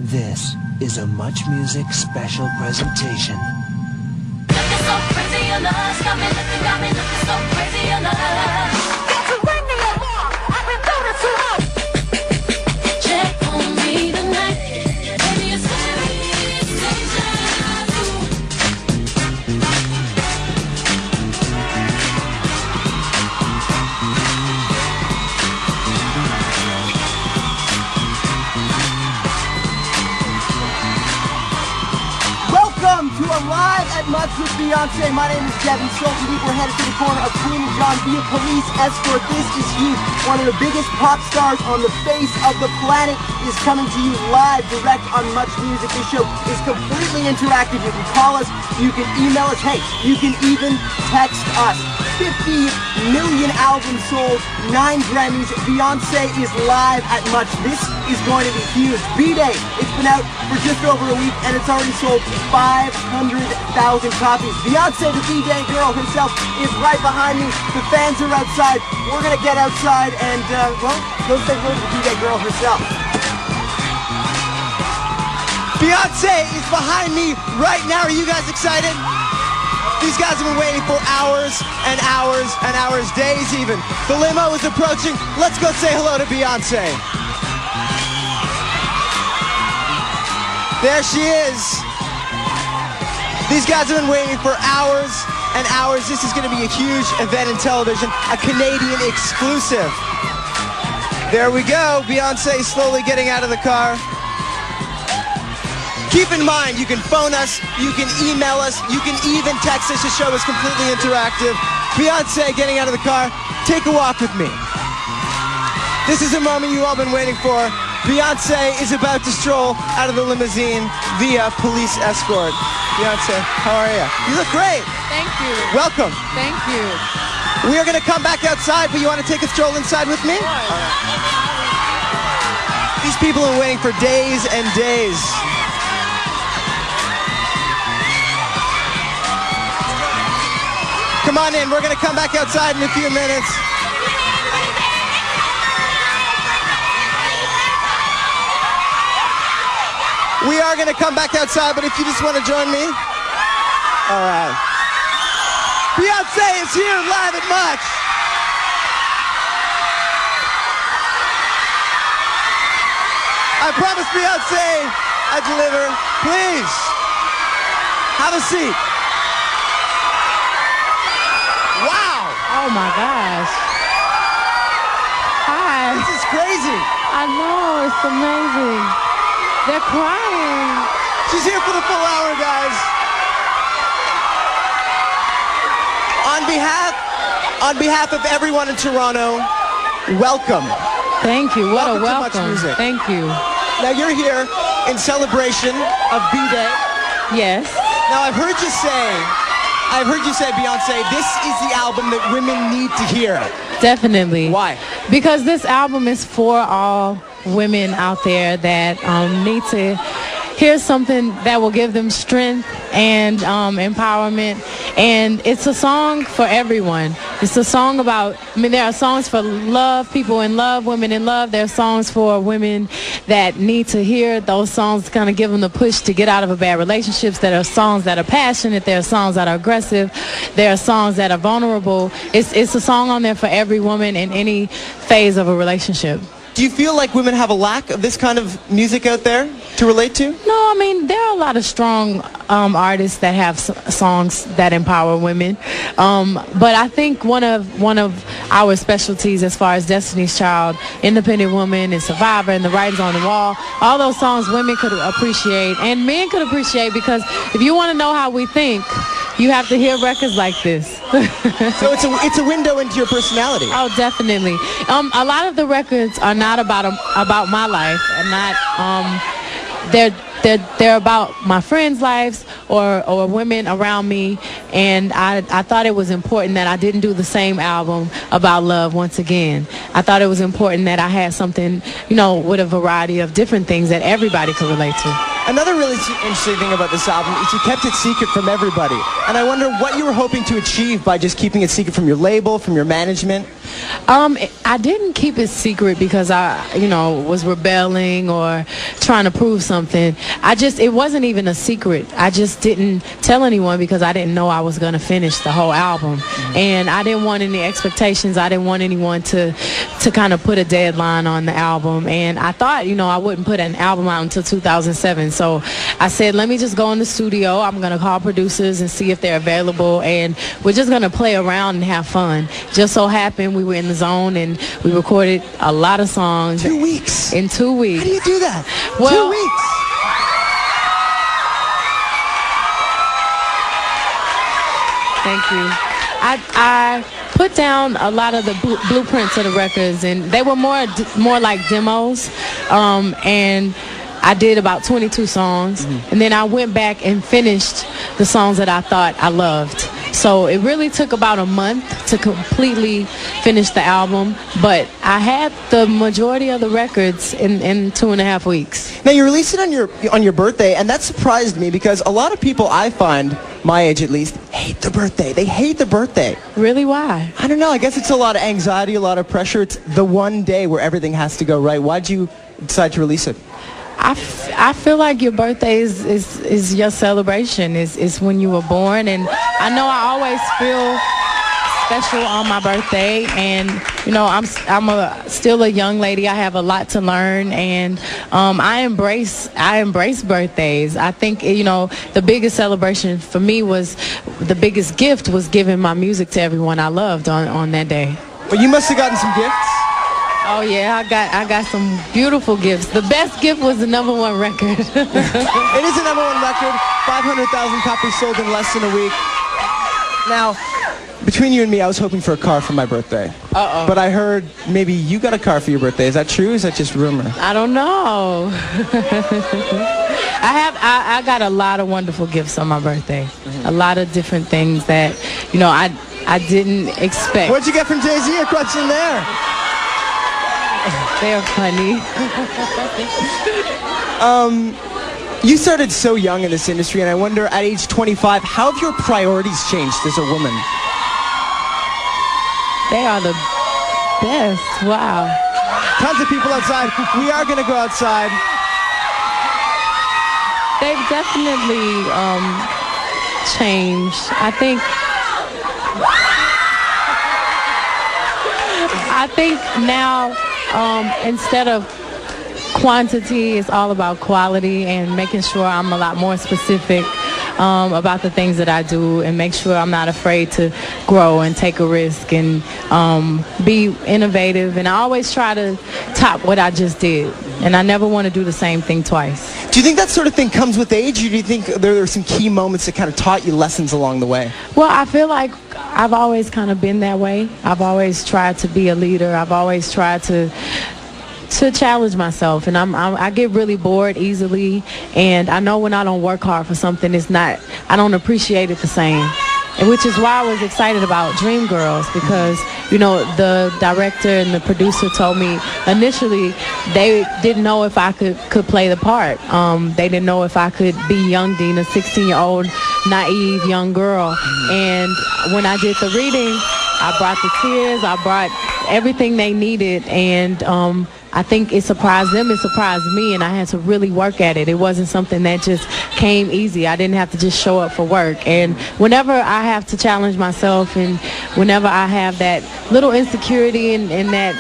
This is a Much Music special presentation. Looking so crazy, your love's got me looking so crazy, your love. Got to bring me along, I've been doing it too long. Check on me tonight, baby, it's serious deja Welcome to a Live at Much with Beyonce. My name is Devin Sultan. We're headed to the corner of Queen and John via police escort. This is huge. One of the biggest pop stars on the face of the planet is coming to you live, direct on Much Music. This show is completely interactive. You can call us, you can email us, hey, you can even text us. 50 million albums sold, 9 Grammys. Beyonce is live at Much. This is going to be huge. B-Day, it's been out for just over a week and it's already sold 500,000 copies. Beyonce, the B-Day girl herself, is right behind me. The fans are outside. We're going to get outside and, well, go say hello to the B-Day girl herself. Beyonce is behind me right now. Are you guys excited? These guys have been waiting for hours and hours and hours, days even. The limo is approaching. Let's go say hello to Beyonce. There she is. These guys have been waiting for hours and hours. This is going to be a huge event in television, a Canadian exclusive. There we go. Beyonce slowly getting out of the car. Keep in mind, you can phone us, you can email us, you can even text us. The show is completely interactive. Beyonce getting out of the car. Take a walk with me. This is a moment you've all been waiting for. Beyonce is about to stroll out of the limousine via police escort. Beyonce, how are you? You look great. Thank you. Welcome. Thank you. We are going to come back outside, but you want to take a stroll inside with me? All right. These people are waiting for days and days. Come on in, we're going to come back outside in a few minutes. We are going to come back outside, but if you just want to join me. All right. Beyonce is here live at Much. I promise Beyonce, I deliver. Please, have a seat. Wow! Oh my gosh. Hi. This is crazy. I know, it's amazing. They're crying. She's here for the full hour, guys. On behalf of everyone in Toronto, welcome. Thank you. What a Welcome to Much welcome. Music. Thank you. Now you're here in celebration of B-Day. Yes. Now I've heard you say, Beyonce, this is the album that women need to hear. Definitely. Why? Because this album is for all women out there that need to hear something that will give them strength and empowerment. And it's a song for everyone. It's a song about, there are songs for love, people in love, women in love. There are songs for women that need to hear those songs, kind of give them the push to get out of a bad relationships. There are songs that are passionate. There are songs that are aggressive. There are songs that are vulnerable. It's a song on there for every woman in any phase of a relationship. Do you feel like women have a lack of this kind of music out there to relate to? No, there are a lot of strong artists that have songs that empower women. But I think one of our specialties as far as Destiny's Child, Independent Woman, and Survivor, and The Writings on the Wall, all those songs women could appreciate and men could appreciate, because if you want to know how we think, you have to hear records like this. So it's a window into your personality. Oh, definitely. A lot of the records are not about my life, and not they're about my friends' lives or women around me, and I thought it was important that I didn't do the same album about love once again. I thought it was important that I had something, with a variety of different things that everybody could relate to. Another really interesting thing about this album is you kept it secret from everybody. And I wonder what you were hoping to achieve by just keeping it secret from your label, from your management. I didn't keep it secret because I, was rebelling or trying to prove something. It wasn't even a secret. I just didn't tell anyone because I didn't know I was going to finish the whole album. And I didn't want any expectations. I didn't want anyone to kind of put a deadline on the album. And I thought, I wouldn't put an album out until 2007. So I said, let me just go in the studio. I'm going to call producers and see if they're available. And we're just going to play around and have fun. Just so happened we were in the zone and we recorded a lot of songs. 2 weeks? In 2 weeks. How do you do that? Well, 2 weeks? Thank you. I put down a lot of the blueprints of the records, and they were more like demos. And I did about 22 songs, and then I went back and finished the songs that I thought I loved. So it really took about a month to completely finish the album, but I had the majority of the records in 2.5 weeks. Now you released it on your birthday, and that surprised me because a lot of people I find, my age at least, hate the birthday. They hate the birthday. Really? Why? I don't know. I guess it's a lot of anxiety, a lot of pressure. It's the one day where everything has to go right. Why'd you decide to release it? I feel like your birthday is your celebration. Is when you were born, and I know I always feel special on my birthday. And I'm still a young lady. I have a lot to learn, and I embrace birthdays. I think the biggest celebration for me was the biggest gift was giving my music to everyone I loved on that day. But you must have gotten some gifts. Oh yeah, I got some beautiful gifts. The best gift was the #1 record. It is a #1 record. 500,000 copies sold in less than a week. Now, between you and me, I was hoping for a car for my birthday. Uh-oh. But I heard maybe you got a car for your birthday. Is that true? Or is that just rumor? I don't know. I got a lot of wonderful gifts on my birthday. A lot of different things that I didn't expect. What'd you get from Jay-Z? A question there. They're funny. You started so young in this industry, and I wonder, at age 25, how have your priorities changed as a woman? They are the best. Wow. Tons of people outside. We are going to go outside. They've definitely changed. I think now, instead of quantity, it's all about quality and making sure I'm a lot more specific about the things that I do, and make sure I'm not afraid to grow and take a risk and be innovative. And I always try to top what I just did, and I never want to do the same thing twice. Do you think that sort of thing comes with age, or do you think there are some key moments that kind of taught you lessons along the way? Well, I feel like I've always kind of been that way. I've always tried to be a leader. I've always tried to challenge myself, and I get really bored easily, and I know when I don't work hard for something, I don't appreciate it the same. And which is why I was excited about Dreamgirls, because the director and the producer told me initially they didn't know if I could play the part. They didn't know if I could be young Dean, a 16-year-old naive young girl. And when I did the reading, I brought the tears, I brought everything they needed, and I think it surprised them, it surprised me, and I had to really work at it. It wasn't something that just came easy. I didn't have to just show up for work. And whenever I have to challenge myself, and whenever I have that little insecurity and that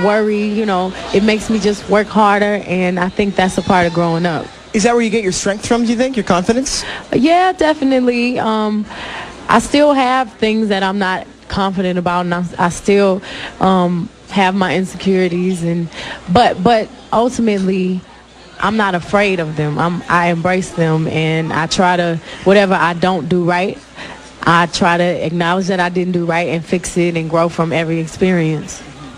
worry, it makes me just work harder, and I think that's a part of growing up. Is that where you get your strength from, do you think, your confidence? Yeah, definitely. I still have things that I'm not confident about, and I still have my insecurities, but ultimately I'm not afraid of them. I embrace them, and I try to, whatever I don't do right, I try to acknowledge that I didn't do right and fix it and grow from every experience.